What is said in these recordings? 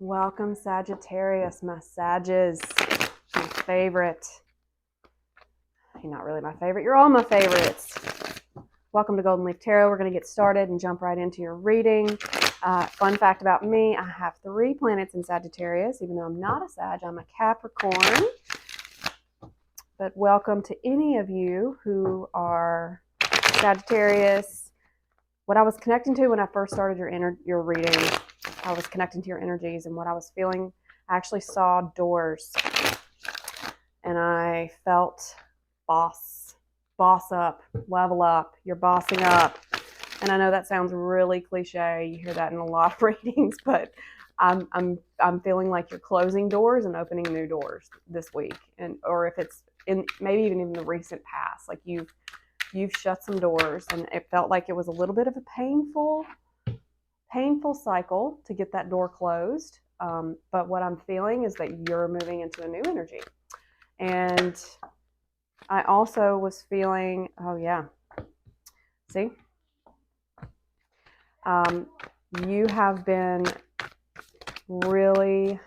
Welcome, Sagittarius, my Sages, my favorite. You're not really my favorite. You're all my favorites. Welcome to Golden Leaf Tarot. We're going to get started and jump right into your reading. Fun fact about me, I have 3 planets in Sagittarius. Even though I'm not a Sag, I'm a Capricorn. But welcome to any of you who are Sagittarius. What I was connecting to when I first started your reading, I was connecting to your energies, and what I was feeling, I actually saw doors, and I felt boss up, level up, you're bossing up. And I know that sounds really cliche. You hear that in a lot of readings, but I'm feeling like you're closing doors and opening new doors this week, or if it's in maybe even in the recent past, like you've shut some doors, and it felt like it was a little bit of a painful cycle to get that door closed. But what I'm feeling is that you're moving into a new energy. And I also was feeling, oh yeah, see? You have been really,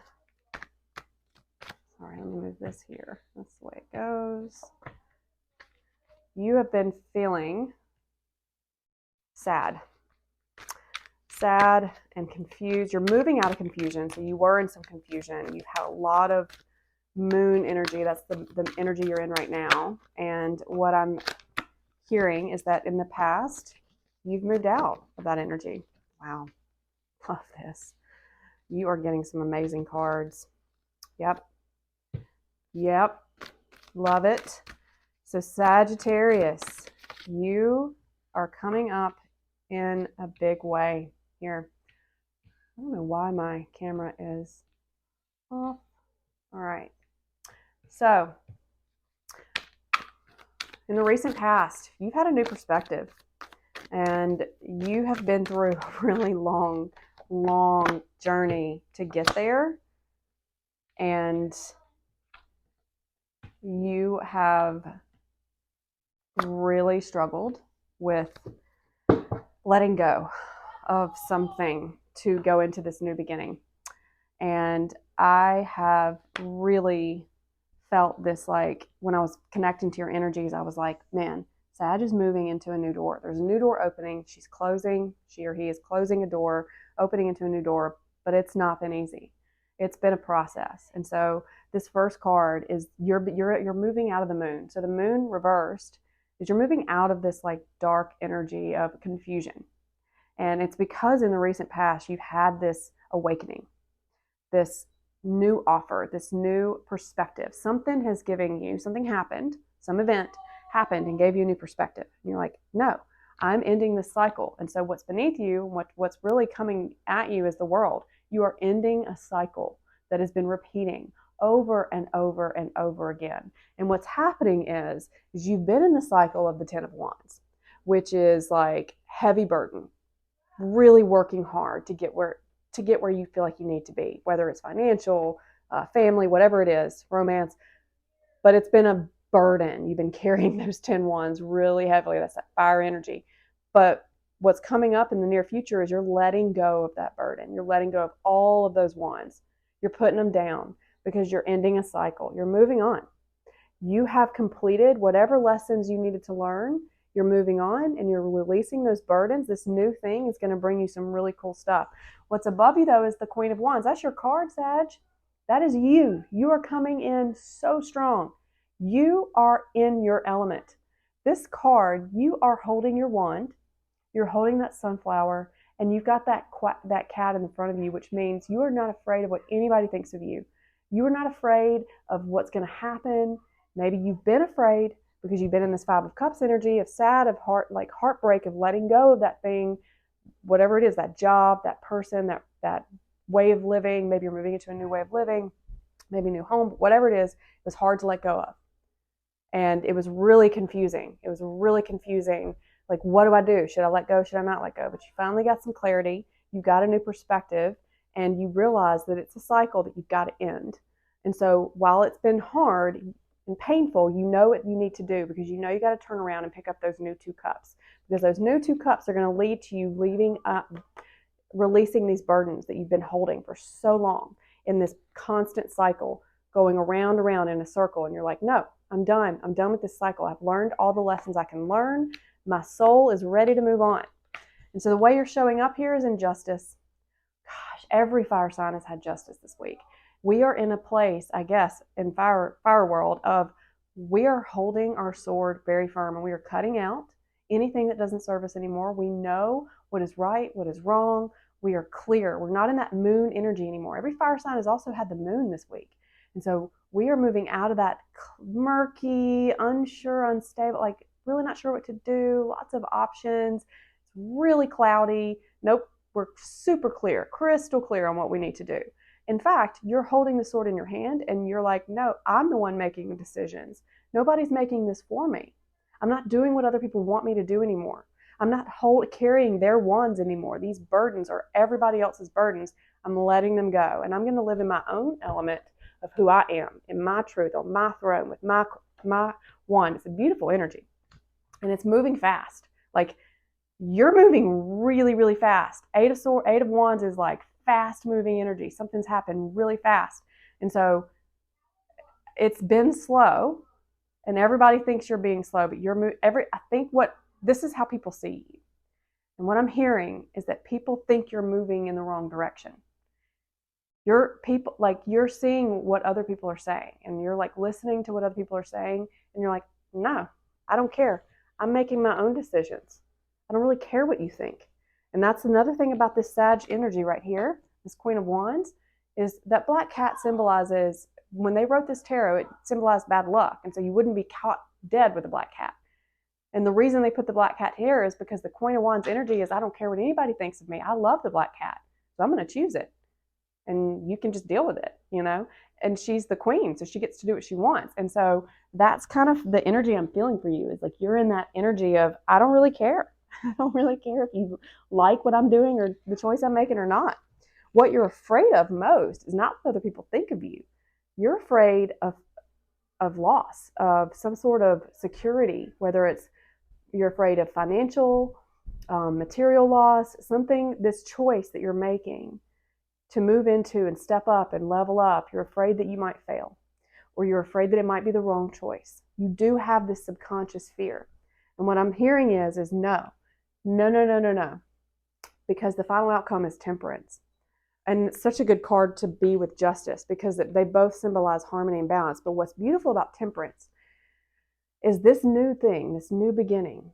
sorry, let me move this here. That's the way it goes. You have been feeling sad and confused. You're moving out of confusion. So you were in some confusion. You've had a lot of moon energy. That's the energy you're in right now. And what I'm hearing is that in the past, you've moved out of that energy. Wow. Love this. You are getting some amazing cards. Yep. Love it. So Sagittarius, you are coming up in a big way here. I don't know why my camera is off. All right. So in the recent past, you've had a new perspective, and you have been through a really long journey to get there. And you have really struggled with letting go of something to go into this new beginning. And I have really felt this, like when I was connecting to your energies, I was like, man, Sag is moving into a new door. There's a new door opening. She or he is closing a door, opening into a new door, but it's not been easy. It's been a process. And so this first card is you're moving out of the moon. So the moon reversed is you're moving out of this like dark energy of confusion. And it's because in the recent past, you've had this awakening, this new offer, this new perspective. Something happened, some event happened and gave you a new perspective. And you're like, no, I'm ending this cycle. And so what's beneath you, what's really coming at you is the world. You are ending a cycle that has been repeating over and over and over again. And what's happening is you've been in the cycle of the 10 of Wands, which is like heavy burden, really working hard to get where you feel like you need to be, whether it's financial, family, whatever it is, romance. But it's been a burden. You've been carrying those 10 wands really heavily. That's that fire energy. But what's coming up in the near future is you're letting go of that burden. You're letting go of all of those wands. You're putting them down because you're ending a cycle. You're moving on. You have completed whatever lessons you needed to learn. You're moving on and you're releasing those burdens. This new thing is going to bring you some really cool stuff. What's above you, though, is the Queen of Wands. That's your card, Sag. That is you. You are coming in so strong. You are in your element. This card, you are holding your wand. You're holding that sunflower, and you've got that cat in the front of you, which means you are not afraid of what anybody thinks of you. You are not afraid of what's going to happen. Maybe you've been afraid because you've been in this 5 of Cups energy of sad, of heartbreak, of letting go of that thing, whatever it is, that job, that person, that way of living. Maybe you're moving into a new way of living, maybe a new home, whatever it is, it was hard to let go of. And it was really confusing. Like, what do I do? Should I let go? Should I not let go? But you finally got some clarity. You got a new perspective, and you realize that it's a cycle that you've got to end. And so while it's been hard and painful, you know what you need to do, because you know you got to turn around and pick up those new 2 cups, because those new 2 cups are going to lead to you releasing these burdens that you've been holding for so long in this constant cycle, going around and around in a circle. And you're like, no, I'm done. I'm done with this cycle. I've learned all the lessons I can learn. My soul is ready to move on. And so the way you're showing up here is in justice. Gosh, every fire sign has had justice this week. We are in a place, I guess, in fire world of we are holding our sword very firm, and we are cutting out anything that doesn't serve us anymore. We know what is right, what is wrong. We are clear. We're not in that moon energy anymore. Every fire sign has also had the moon this week. And so we are moving out of that murky, unsure, unstable, like really not sure what to do, lots of options. It's really cloudy. Nope, we're super clear, crystal clear on what we need to do. In fact, you're holding the sword in your hand and you're like, no, I'm the one making the decisions. Nobody's making this for me. I'm not doing what other people want me to do anymore. I'm not carrying their wands anymore. These burdens are everybody else's burdens. I'm letting them go. And I'm going to live in my own element of who I am, in my truth, on my throne, with my wand. It's a beautiful energy. And it's moving fast. Like, you're moving really, really fast. Eight of Wands is like fast moving energy. Something's happened really fast. And so it's been slow, and everybody thinks you're being slow, but I think this is how people see you. And what I'm hearing is that people think you're moving in the wrong direction. You're seeing what other people are saying, and you're like listening to what other people are saying, and you're like, no, I don't care. I'm making my own decisions. I don't really care what you think. And that's another thing about this Sag energy right here, this Queen of Wands, is that black cat symbolizes, when they wrote this tarot, it symbolized bad luck. And so you wouldn't be caught dead with a black cat. And the reason they put the black cat here is because the Queen of Wands energy is, I don't care what anybody thinks of me. I love the black cat. So I'm going to choose it. And you can just deal with it, you know? And she's the queen, so she gets to do what she wants. And so that's kind of the energy I'm feeling for you, is like you're in that energy of, I don't really care. I don't really care if you like what I'm doing or the choice I'm making or not. What you're afraid of most is not what other people think of you. You're afraid of loss, of some sort of security, whether it's you're afraid of financial, material loss, this choice that you're making to move into and step up and level up. You're afraid that you might fail, or you're afraid that it might be the wrong choice. You do have this subconscious fear. And what I'm hearing is no, because the final outcome is temperance. And it's such a good card to be with justice, because they both symbolize harmony and balance. But what's beautiful about temperance is this new thing, this new beginning.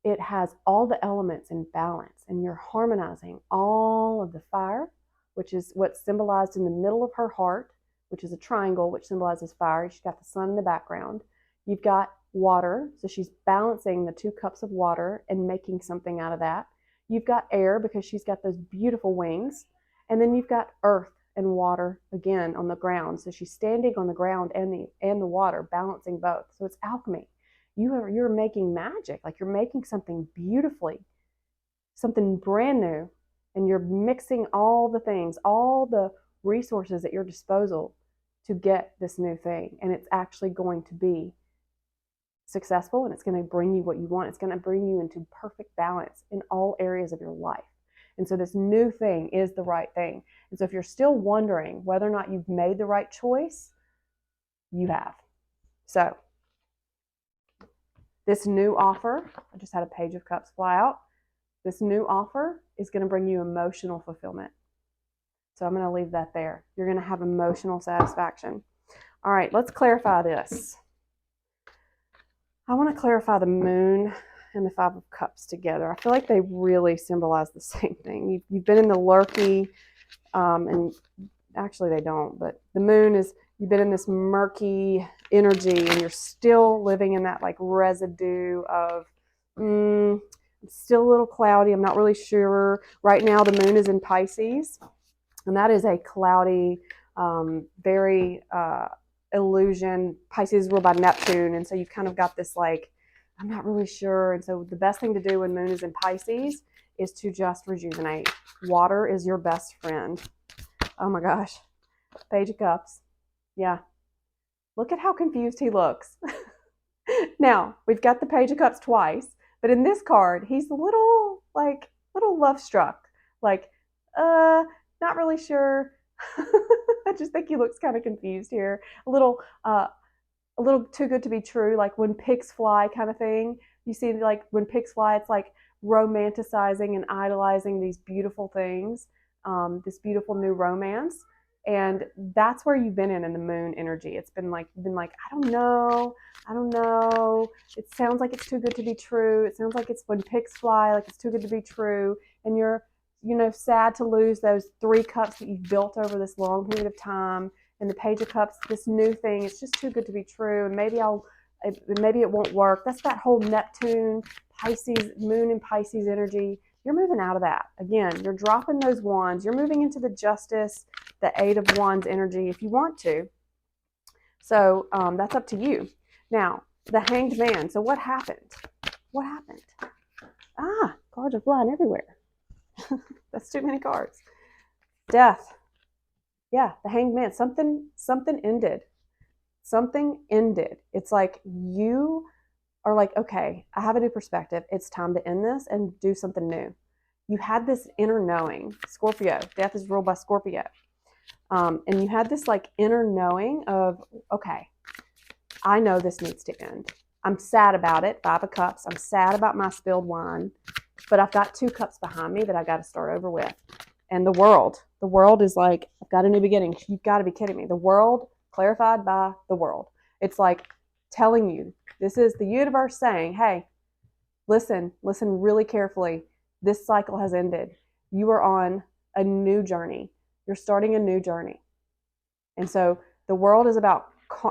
It has all the elements in balance, and you're harmonizing all of the fire, which is what's symbolized in the middle of her heart, which is a triangle, which symbolizes fire. She's got the sun in the background. You've got water, so she's balancing the 2 cups of water and making something out of that. You've got air, because she's got those beautiful wings. And then you've got earth and water again on the ground. So she's standing on the ground and the water, balancing both. So it's alchemy. You're making magic, like you're making something beautifully, something brand new. And you're mixing all the things, all the resources at your disposal to get this new thing. And it's actually going to be successful, and it's going to bring you what you want. It's going to bring you into perfect balance in all areas of your life. And so this new thing is the right thing. And so if you're still wondering whether or not you've made the right choice, you have. So this new offer, I just had a Page of Cups fly out. This new offer is going to bring you emotional fulfillment. So I'm going to leave that there. You're going to have emotional satisfaction. All right, let's clarify this. I want to clarify the moon and the 5 of Cups together. I feel like they really symbolize the same thing. You've been in the lurky, and actually they don't, but the moon is, you've been in this murky energy, and you're still living in that like residue of, it's still a little cloudy. I'm not really sure. Right now, the moon is in Pisces, and that is a cloudy, very illusion. Pisces is ruled by Neptune, and so you've kind of got this like, I'm not really sure. And so the best thing to do when moon is in Pisces is to just rejuvenate. Water is your best friend. Oh my gosh. Page of Cups. Yeah. Look at how confused he looks. Now, we've got the Page of Cups twice. But in this card, he's a little love struck. Like, not really sure. I just think he looks kind of confused here. A little too good to be true, like when pigs fly kind of thing. You see, like when pigs fly, it's like romanticizing and idolizing these beautiful things, this beautiful new romance. And that's where you've been in the moon energy. It's been like, I don't know. I don't know. It sounds like it's too good to be true. It sounds like it's when pigs fly, like it's too good to be true. And you're, sad to lose those 3 cups that you've built over this long period of time. And the Page of Cups, this new thing, it's just too good to be true. And maybe it won't work. That's that whole Neptune, Pisces, moon and Pisces energy. You're moving out of that. Again, you're dropping those wands. You're moving into the Justice, the 8 of Wands energy if you want to. So that's up to you. Now, the Hanged Man. So what happened? What happened? Cards are flying everywhere. That's too many cards. Death. Yeah, the Hanged Man. Something ended. Something ended. It's like you are like, okay, I have a new perspective. It's time to end this and do something new. You had this inner knowing. Scorpio. Death is ruled by Scorpio. And you had this like inner knowing of, okay, I know this needs to end. I'm sad about it. 5 of Cups. I'm sad about my spilled wine. But I've got 2 cups behind me that I got to start over with. And the world is like, I've got a new beginning. You've got to be kidding me. The world, clarified by the world. It's like telling you, this is the universe saying, hey, listen really carefully. This cycle has ended. You are on a new journey. You're starting a new journey. And so the world is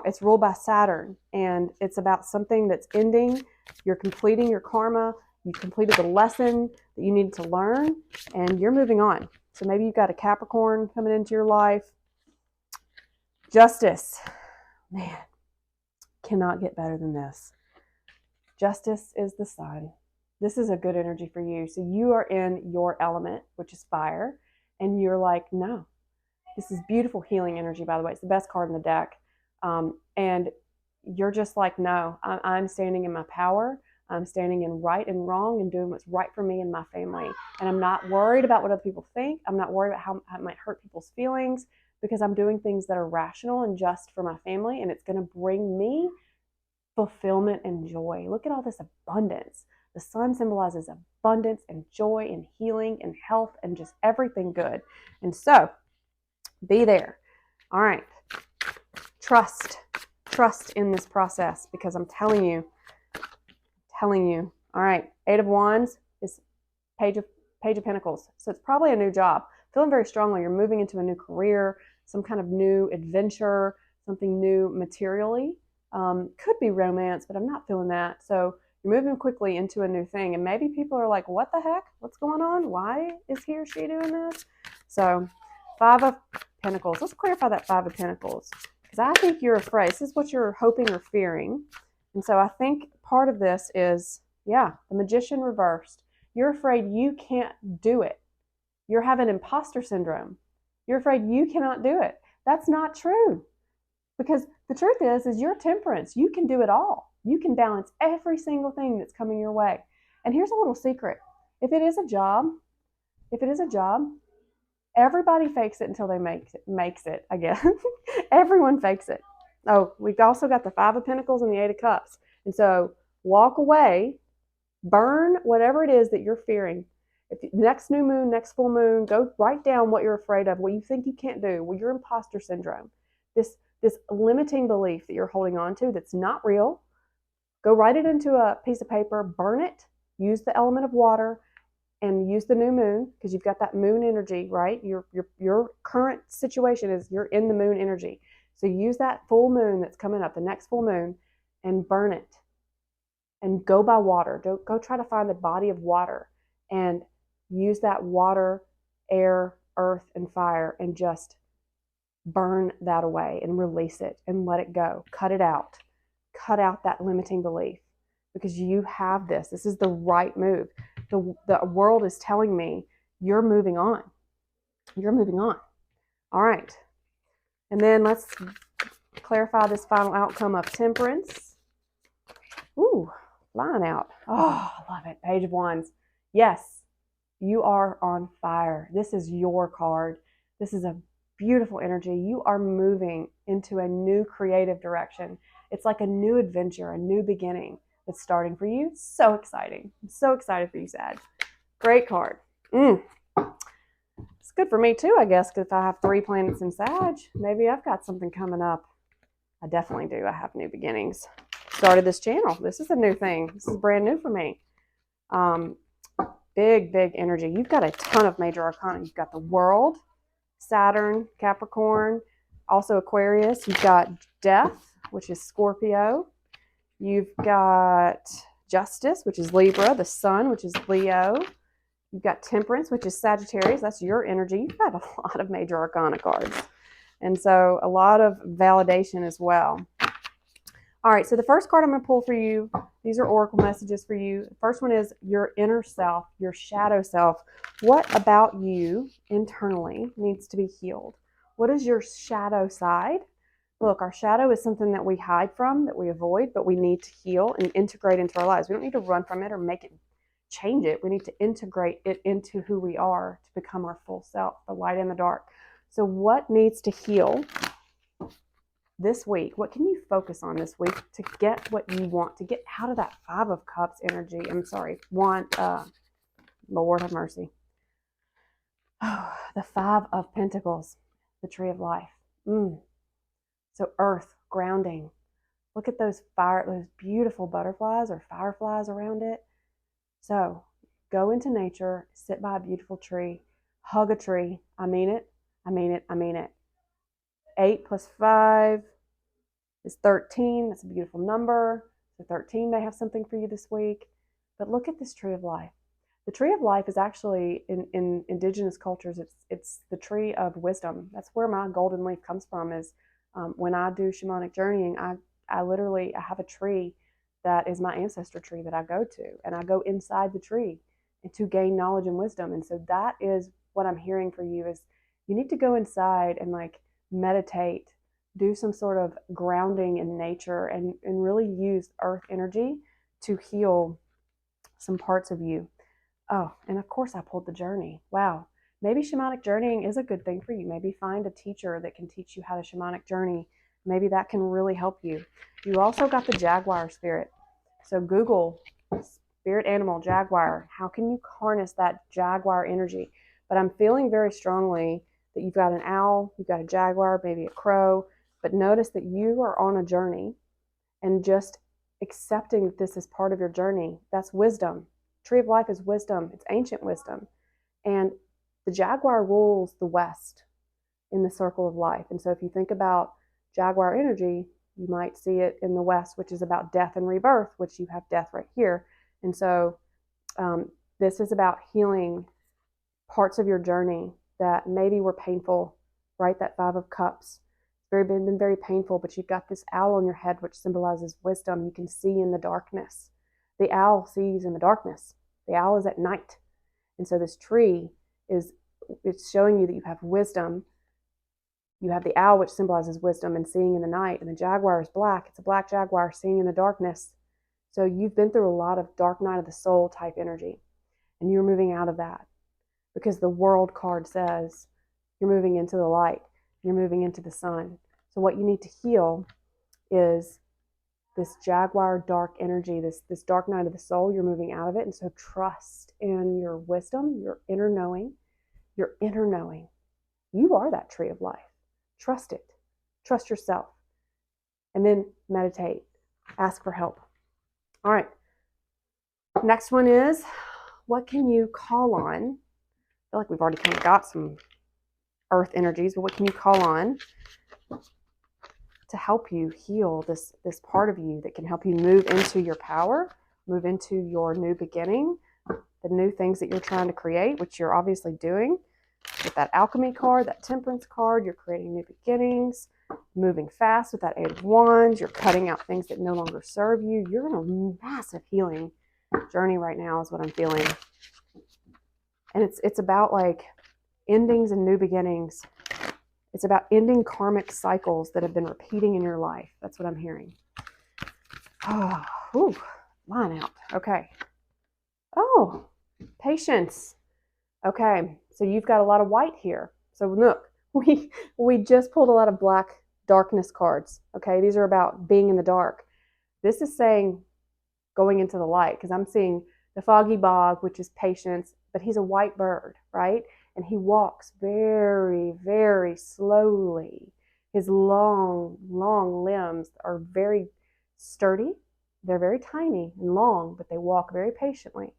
it's ruled by Saturn, and it's about something that's ending. You're completing your karma. You've completed the lesson that you needed to learn, and you're moving on. So maybe you've got a Capricorn coming into your life. Justice. Man, cannot get better than this. Justice is the sun. This is a good energy for you. So you are in your element, which is fire, and you're like, no. This is beautiful healing energy, by the way. It's the best card in the deck. And you're just like, no, I'm standing in my power. I'm standing in right and wrong and doing what's right for me and my family. And I'm not worried about what other people think. I'm not worried about how it might hurt people's feelings, because I'm doing things that are rational and just for my family. And it's going to bring me fulfillment and joy. Look at all this abundance. The sun symbolizes abundance and joy and healing and health and just everything good. And so be there. All right. Trust in this process, because I'm telling you. All right. 8 of Wands is Page of Pentacles. So it's probably a new job. Feeling very strongly. You're moving into a new career, some kind of new adventure, something new materially. Could be romance, but I'm not feeling that. So you're moving quickly into a new thing. And maybe people are like, what the heck? What's going on? Why is he or she doing this? So 5 of Pentacles. Let's clarify that 5 of Pentacles, because I think you're afraid. This is what you're hoping or fearing. And so I think part of this is, the Magician reversed. You're afraid you can't do it. You're having imposter syndrome. You're afraid you cannot do it. That's not true. Because the truth is you're Temperance. You can do it all. You can balance every single thing that's coming your way. And here's a little secret. If it is a job, everybody fakes it until they makes it, I guess. Everyone fakes it. Oh, we've also got the 5 of Pentacles and the 8 of Cups. And so walk away, burn whatever it is that you're fearing. If next new moon, next full moon, go write down what you're afraid of, what you think you can't do, your imposter syndrome, this limiting belief that you're holding on to that's not real. Go write it into a piece of paper, burn it, use the element of water, and use the new moon, because you've got that moon energy, right? Your current situation is you're in the moon energy. So use that full moon that's coming up, the next full moon, and burn it. And go by water. Go try to find a body of water and use that water, air, earth, and fire, and just burn that away and release it and let it go. Cut it out. Cut out that limiting belief, because you have this. This is the right move. The world is telling me you're moving on. You're moving on. All right. And then let's clarify this final outcome of Temperance. Ooh, flying out. Oh, I love it. Page of Wands. Yes, You are on fire. This is your card. This is a beautiful energy. You are moving into a new creative direction. It's like a new adventure, a new beginning that's starting for you. So exciting. I'm so excited for you, Sag. Great card. It's good for me too, I guess, because if I have 3 planets in Sag, maybe I've got something coming up. I definitely do. I have new beginnings. Started this channel. This is a new thing. This is brand new for me. Big energy. You've got a ton of major arcana. You've got the World, Saturn, Capricorn, also Aquarius. You've got Death, which is Scorpio. You've got Justice, which is Libra. The Sun, which is Leo. You've got Temperance, which is Sagittarius. That's your energy. You've got a lot of major arcana cards. And so a lot of validation as well. All right, so the first card I'm going to pull for you, these are oracle messages for you. The first one is your inner self, your shadow self. What about you internally needs to be healed? What is your shadow side? Look, our shadow is something that we hide from, that we avoid, but we need to heal and integrate into our lives. We don't need to run from it or make it change it. We need to integrate it into who we are to become our full self, the light and the dark. So what needs to heal this week? What can you focus on this week to get what you want, to get out of that 5 of Cups energy? I'm sorry, Lord have mercy. Oh, the 5 of Pentacles, the Tree of Life. So earth, grounding. Look at those beautiful butterflies or fireflies around it. So go into nature, sit by a beautiful tree, hug a tree. I mean it. I mean it. I mean it. 8 plus 5 is 13. That's a beautiful number. So 13 may have something for you this week. But look at this Tree of Life. The Tree of Life is actually, in indigenous cultures, it's the tree of wisdom. That's where my golden leaf comes from. Is when I do shamanic journeying, I literally have a tree that is my ancestor tree that I go to. And I go inside the tree to gain knowledge and wisdom. And so that is what I'm hearing for you, is you need to go inside and like meditate, do some sort of grounding in nature, and really use earth energy to heal some parts of you. Oh, and of course I pulled the journey. Wow. Maybe shamanic journeying is a good thing for you. Maybe find a teacher that can teach you how to shamanic journey. Maybe that can really help you. You also got the Jaguar spirit. So Google spirit animal, Jaguar. How can you harness that Jaguar energy? But I'm feeling very strongly that you've got an owl, you've got a jaguar, maybe a crow, but notice that you are on a journey, and just accepting that this is part of your journey. That's wisdom. Tree of Life is wisdom. It's ancient wisdom. And the jaguar rules the west in the circle of life. And so if you think about jaguar energy, you might see it in the west, which is about death and rebirth, which you have death right here. And so this is about healing parts of your journey that maybe were painful, right? That 5 of Cups. Been very painful, but you've got this owl on your head, which symbolizes wisdom. You can see in the darkness. The owl sees in the darkness. The owl is at night. And so this tree it's showing you that you have wisdom. You have the owl, which symbolizes wisdom and seeing in the night. And the jaguar is black. It's a black jaguar seeing in the darkness. So you've been through a lot of dark night of the soul type energy. And you're moving out of that, because the World card says you're moving into the light. You're moving into the sun. So what you need to heal is this jaguar dark energy, this dark night of the soul. You're moving out of it. And so trust in your wisdom, your inner knowing, your inner knowing. You are that Tree of Life. Trust it. Trust yourself. And then meditate. Ask for help. All right. Next one is, what can you call on? I feel like we've already kind of got some earth energies, but what can you call on to help you heal this part of you that can help you move into your power, move into your new beginning, the new things that you're trying to create, which you're obviously doing. With that Alchemy card, that Temperance card, you're creating new beginnings, moving fast with that 8 of Wands. You're cutting out things that no longer serve you. You're in a massive healing journey right now is what I'm feeling. And it's about like endings and new beginnings. It's about ending karmic cycles that have been repeating in your life. That's what I'm hearing. Oh, line out. Okay. Oh, patience. Okay, so you've got a lot of white here. So look, we just pulled a lot of black darkness cards. Okay, these are about being in the dark. This is saying going into the light, because I'm seeing the foggy bog, which is patience, but he's a white bird, right? And he walks very, very slowly. His long, long limbs are very sturdy. They're very tiny and long, but they walk very patiently.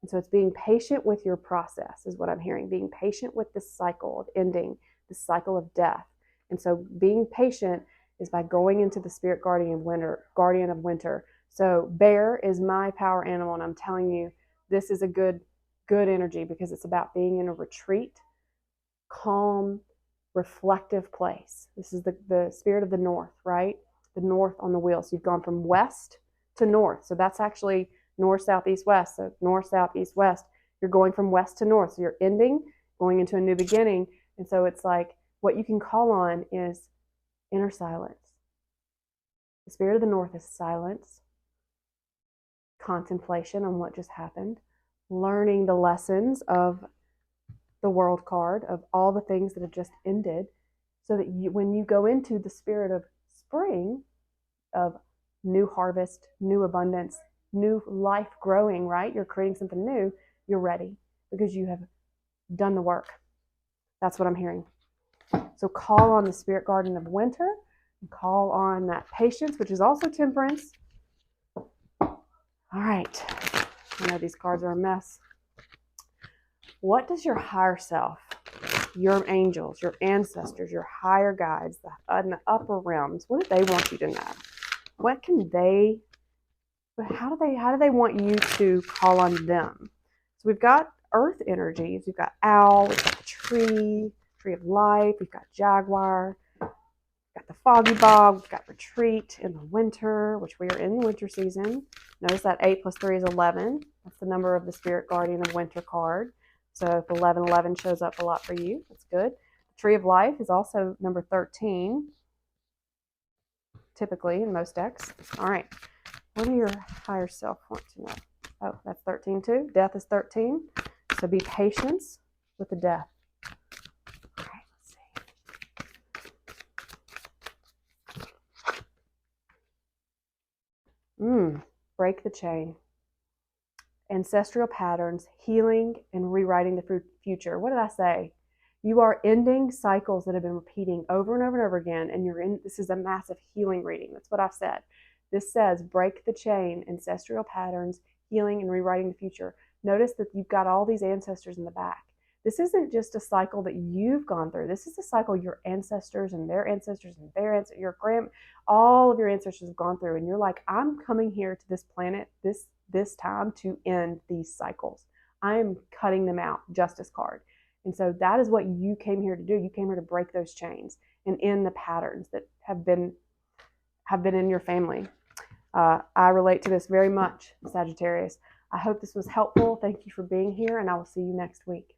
And so it's being patient with your process, is what I'm hearing. Being patient with this cycle of ending, this cycle of death. And so being patient is by going into the spirit guardian of winter. So bear is my power animal, and I'm telling you, this is a good energy, because it's about being in a retreat, calm, reflective place. This is the spirit of the north, right? The north on the wheel. So you've gone from west to north. So that's actually north, south, east, west. So north, south, east, west. You're going from west to north. So you're ending, going into a new beginning. And so it's like what you can call on is inner silence. The spirit of the north is silence, contemplation on what just happened, learning the lessons of the world card, of all the things that have just ended, so that when you go into the spirit of spring, of new harvest, new abundance, new life growing, right? You're creating something new, you're ready because you have done the work. That's what I'm hearing. So call on the spirit guardian of winter, and call on that patience, which is also temperance. All right. I know these cards are a mess. What does your higher self, your angels, your ancestors, your higher guides, the upper realms, what do they want you to know? What can they, how do they want you to call on them? So we've got earth energies. We've got owl, we've got the tree of life, we've got jaguar, we've got the foggy bog, we've got retreat in the winter, which we are in the winter season. Notice that 8 plus 3 is 11. That's the number of the spirit guardian of winter card. So if 1111 shows up a lot for you, that's good. The tree of life is also number 13, typically in most decks. All right. What do your higher self want to know? Oh, that's 13 too. Death is 13. So be patient with the death. All right, let's see. Break the chain. Ancestral patterns, healing, and rewriting the future. What did I say? You are ending cycles that have been repeating over and over and over again, and this is a massive healing reading. That's what I've said. This says break the chain, ancestral patterns, healing, and rewriting the future. Notice that you've got all these ancestors in the back. This isn't just a cycle that you've gone through. This is a cycle your ancestors and their ancestors and their ancestors, all of your ancestors have gone through. And you're like, I'm coming here to this planet, this time to end these cycles. I am cutting them out, justice card. And so that is what you came here to do. You came here to break those chains and end the patterns that have been in your family. I relate to this very much, Sagittarius. I hope this was helpful. Thank you for being here, and I will see you next week.